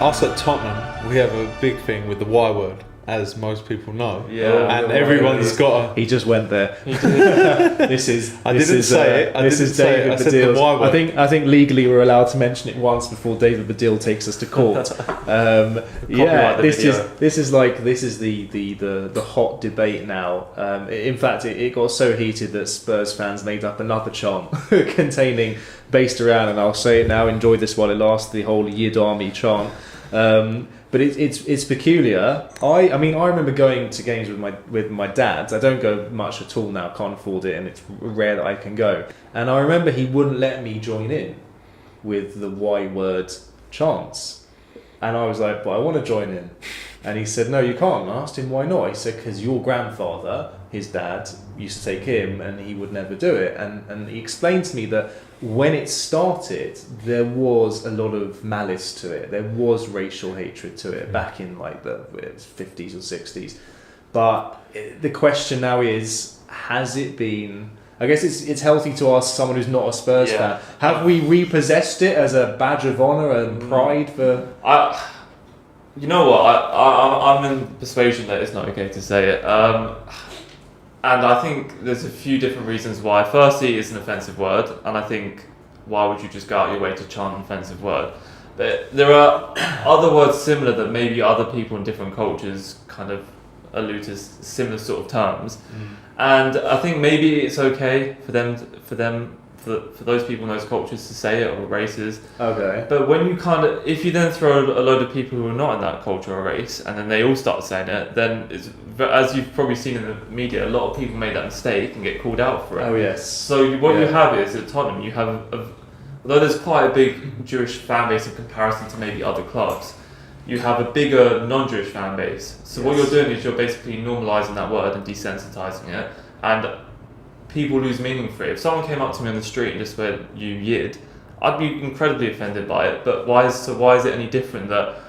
us at Tottenham, we have a big thing with the Y word, as most people know. Yeah. And everyone's got a... He just went there. This is David Baddiel. I think legally we're allowed to mention it once before David Baddiel takes us to court. This is the hot debate now. In fact, it got so heated that Spurs fans made up another chant based around, and I'll say it now: enjoy this while it lasts. The whole Yid Army chant. But it's peculiar. I mean I remember going to games with my dad. I don't go much at all now. Can't afford it, and it's rare that I can go. And I remember he wouldn't let me join in with the Y word chants, and I was like, "But I want to join in." And he said, "No, you can't." And I asked him why not. He said, "Because your grandfather, his dad, used to take him, and he would never do it." And he explained to me that when it started, there was a lot of malice to it. There was racial hatred to it back in like the 50s or 60s. But the question now is, has it been... I guess it's healthy to ask someone who's not a Spurs fan. Have we repossessed it as a badge of honour and pride for... You know what? I'm in persuasion that it's not okay to say it. And I think there's a few different reasons why. Firstly, it's an offensive word, and I think why would you just go out your way to chant an offensive word? But there are other words similar that maybe other people in different cultures kind of allude to similar sort of terms. And I think maybe it's okay for those people in those cultures to say it, or races. Okay. But when you if you then throw a load of people who are not in that culture or race, and then they all start saying it, then as you've probably seen in the media, a lot of people made that mistake and get called out for it. Oh yes. So you have is at Tottenham, you have although there's quite a big Jewish fan base in comparison to maybe other clubs, you have a bigger non-Jewish fan base. So what you're doing is you're basically normalising that word and desensitising it, and people lose meaning for it. If someone came up to me on the street and just went, "You Yid," I'd be incredibly offended by it. But why is it any different that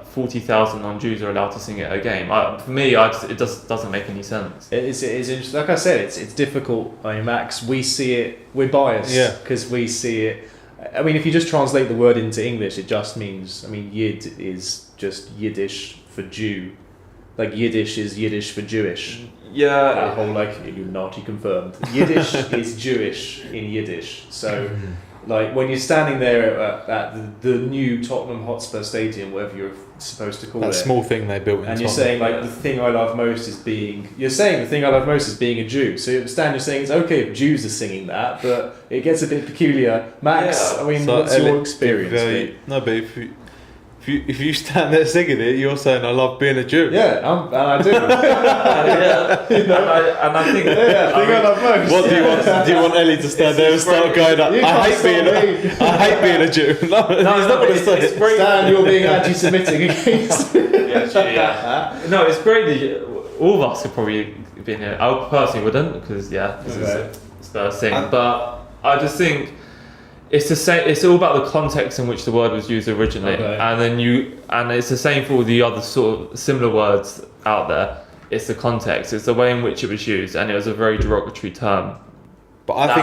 40,000 non-Jews are allowed to sing it at a game? For me, it doesn't make any sense. It's interesting. Like I said, it's difficult. I mean, Max, we see it. We're biased because we see it. I mean, if you just translate the word into English, it just means. I mean, Yid is just Yiddish for Jew. Like Yiddish is Yiddish for Jewish. Yeah. That whole Illuminati confirmed. Yiddish is Jewish in Yiddish. So, like when you're standing there at the new Tottenham Hotspur Stadium, whatever you're supposed to call it, that small thing they built, and you're saying the thing I love most is being. You're saying the thing I love most is being a Jew. So you understand, you're saying it's okay if Jews are singing that, but it gets a bit peculiar. Max, I mean, what's your experience? If you stand there singing it, you're saying I love being a Jew. Yeah, and I do. And I think I love most. What do you want? Do you want Ellie to stand there and start going up? I hate being a Jew. No, he's not going to say it. Stan, you're being anti-Semitic against. No, it's great that all of us have probably been here. I personally wouldn't, because this is a Spurs thing. But I just think it's the same. It's all about the context in which the word was used originally, and it's the same for all the other sort of similar words out there. It's the context. It's the way in which it was used, and it was a very derogatory term. But I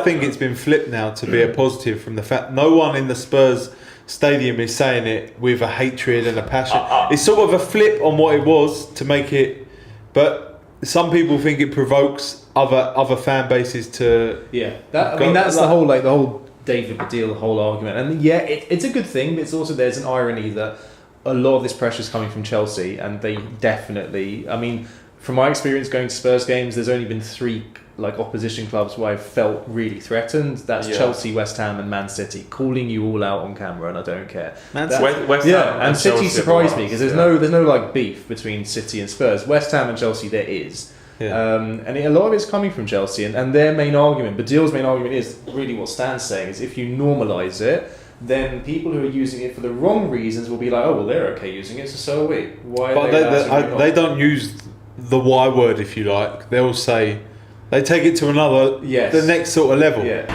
think it's been flipped now to be a positive from the fact no one in the Spurs stadium is saying it with a hatred and a passion. It's sort of a flip on what it was to make it, but some people think it provokes other fan bases to that's the whole David Baddiel whole argument, and it's a good thing, but it's also there's an irony that a lot of this pressure is coming from Chelsea, and they definitely, I mean, from my experience going to Spurs games, there's only been 3 opposition clubs where I've felt really threatened. That's Chelsea, West Ham and Man City, calling you all out on camera, and I don't care. West Ham and City surprised me because there's no beef between City and Spurs. West Ham and Chelsea there is. And a lot of it's coming from Chelsea, and their main argument, Baddiel's main argument is really what Stan's saying, is if you normalise it, then people who are using it for the wrong reasons will be like, oh well, they're okay using it, so are we. Why? But they don't use the Y word, if you like. They'll say they take it to the next sort of level. Yeah.